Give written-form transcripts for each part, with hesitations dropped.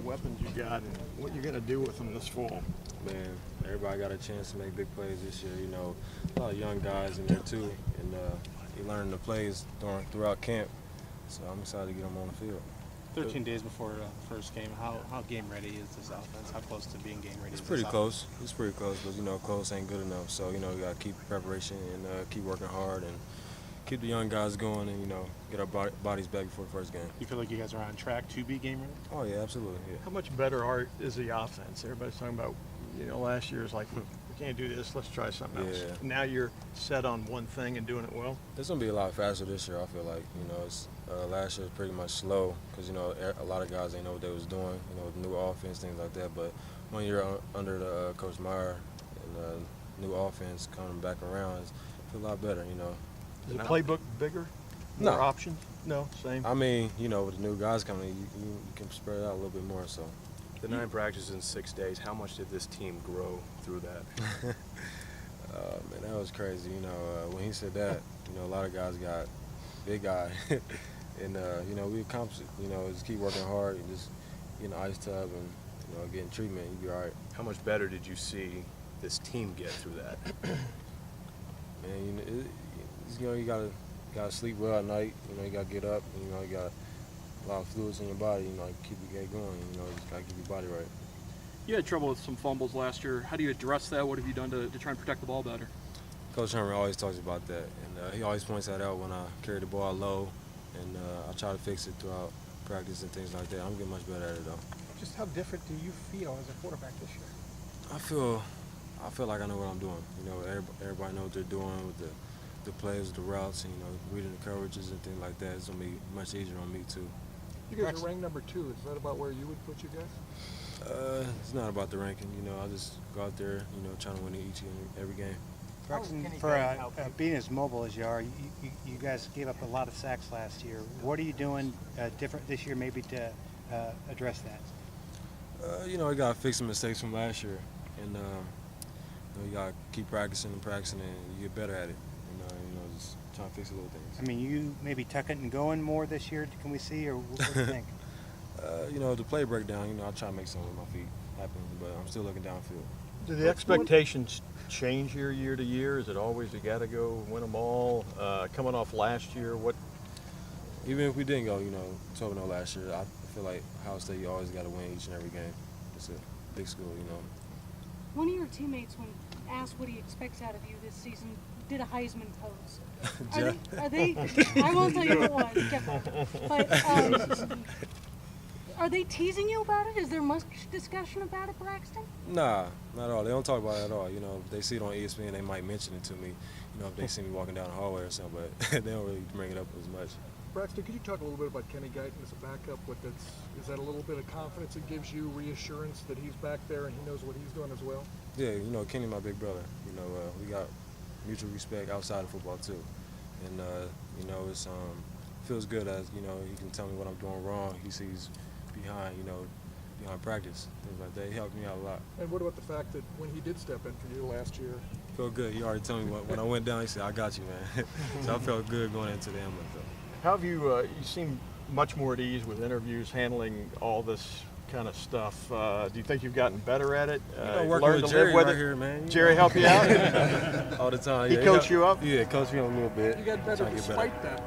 weapons you got and what you're going to do with them this fall. Man, everybody got a chance to make big plays this year. You know, a lot of young guys in there too, and you learning the plays throughout camp. So I'm excited to get them on the field. 13 days before the first game, how game ready is this offense? How close to being game ready is It's pretty this close. It's pretty close, but you know, close ain't good enough. So you know, we got to keep preparation and keep working hard and keep the young guys going and, you know, get our bodies back before the first game. You feel like you guys are on track to be game ready? Oh, yeah, absolutely. Yeah. How much better is the offense? Everybody's talking about, you know, last year was like, we can't do this, let's try something else. Yeah. Now you're set on one thing and doing it well? It's going to be a lot faster this year, I feel like. You know, it's, last year was pretty much slow because, you know, a lot of guys, they know what they was doing, you know, new offense, things like that. But when you're under the Coach Meyer and new offense coming back around, it's a lot better, you know. Is the playbook bigger? No. More options? No, same? I mean, you know, with the new guys coming, you can spread it out a little bit more, so. The 9 practices in 6 days, how much did this team grow through that? Man, that was crazy. You know, when he said that, you know, a lot of guys got big guy. And, you know, we accomplished it. You know, just keep working hard and just get in the ice tub and, you know, getting treatment, you'll be all right. How much better did you see this team get through that? Man, you know, you gotta sleep well at night. You know, you gotta get up. You know, you got a lot of fluids in your body. You know, keep your game going. You know, you just gotta keep your body right. You had trouble with some fumbles last year. How do you address that? What have you done to try and protect the ball better? Coach Herman always talks about that, and he always points that out when I carry the ball low, and I try to fix it throughout practice and things like that. I'm getting much better at it though. Just how different do you feel as a quarterback this year? I feel like I know what I'm doing. You know, everybody knows what they're doing with the plays, the routes, and, you know, reading the coverages and things like that. It's gonna be much easier on me too. You guys are ranked number 2. Is that about where you would put you guys? It's not about the ranking. You know, I just go out there, you know, trying to win each and every game. Braxton, for being as mobile as you are, you guys gave up a lot of sacks last year. What are you doing different this year maybe to address that? You know, you got to fix the mistakes from last year. And, you know, you got to keep practicing and practicing and you get better at it. You know, just trying to fix the little things. I mean, you maybe tuck it and going more this year, can we see, or what do you think? You know, the play breakdown, you know, I try to make something with my feet happen, but I'm still looking downfield. Do the expectations change year to year? Is it always you got to go win them all? Coming off last year, what? Even if we didn't go, you know, 12-0 last year, I feel like Ohio State, you always got to win each and every game. It's a big school, you know. One of your teammates, when asked what he expects out of you this season, did a Heisman pose. Are they I won't tell you who it was, but are they teasing you about it? Is there much discussion about it, Braxton? Nah, not at all. They don't talk about it at all. You know, if they see it on ESPN, they might mention it to me, you know, if they see me walking down the hallway or something, but they don't really bring it up as much. Braxton, could you talk a little bit about Kenny Guyton as a backup? Is that a little bit of confidence it gives you, reassurance that he's back there and he knows what he's doing as well? Yeah, you know, Kenny my big brother. You know, we got mutual respect outside of football too. And, you know, it's feels good as, you know, he can tell me what I'm doing wrong. He sees behind practice, things like that. He helped me out a lot. And what about the fact that when he did step in for you last year? Felt good. He already told me when I went down, he said, I got you, man. So I felt good going into the Emblem, though. How have you seem much more at ease with interviews, handling all this kind of stuff. Do you think you've gotten better at it? Working with Jerry right here, man. Jerry help you out? All the time. He coached you up? Yeah, coached me a little bit. You got better despite that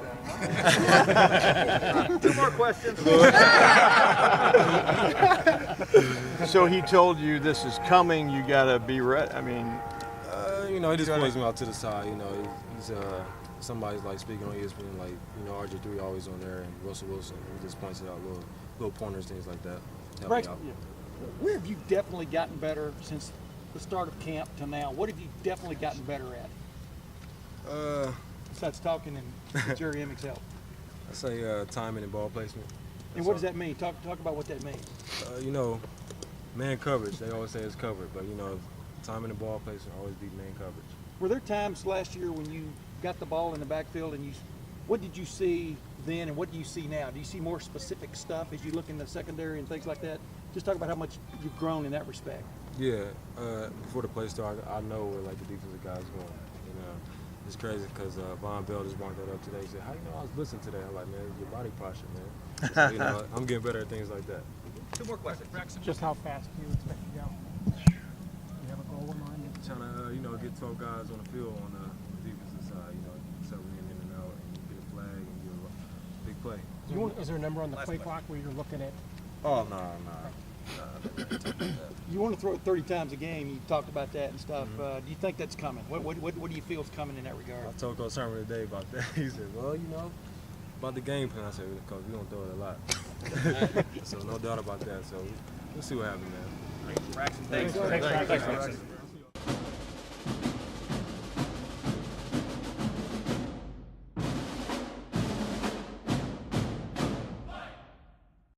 then. 2 more questions. So he told you this is coming, you got to be ready. I mean, you know, he just points me out to the side. You know, he's somebody's like speaking on ESPN, like, you know, RG3 always on there, and Russell Wilson. He just points it out, little pointers, things like that. Right. Where have you definitely gotten better since the start of camp to now? What have you definitely gotten better at? Besides talking and with Jerry Emming's help. I say timing and ball placement. And what does that mean? Talk about what that means. You know, man coverage. They always say it's covered, but you know, timing and ball placement always beat man coverage. Were there times last year when you got the ball in the backfield and what did you see then and what do you see now? Do you see more specific stuff as you look in the secondary and things like that? Just talk about how much you've grown in that respect. Yeah, before the play start, I know where like the defensive guys going. You know, it's crazy because Von Bell just brought that up today. He said, "How you know I was blitzing today?" I'm like, "Man, your body posture, man." So, you know, I'm getting better at things like that. Two more questions. Just how fast do you expect to go? You have a goal in mind? Trying to, get 12 guys on the field on the defensive side, settling in and out and get a flag and get a big play. Is there a number on the Last play question. clock where you're looking at? Oh, no. You want to throw it 30 times a game. You talked about that and stuff. Do you think that's coming? What do you feel is coming in that regard? I told Coach Summer today about that. He said, well, about the game plan. I said, Coach, we don't throw it a lot. So no doubt about that. So we'll see what happens, man. Braxton, thanks. Thanks, Braxton.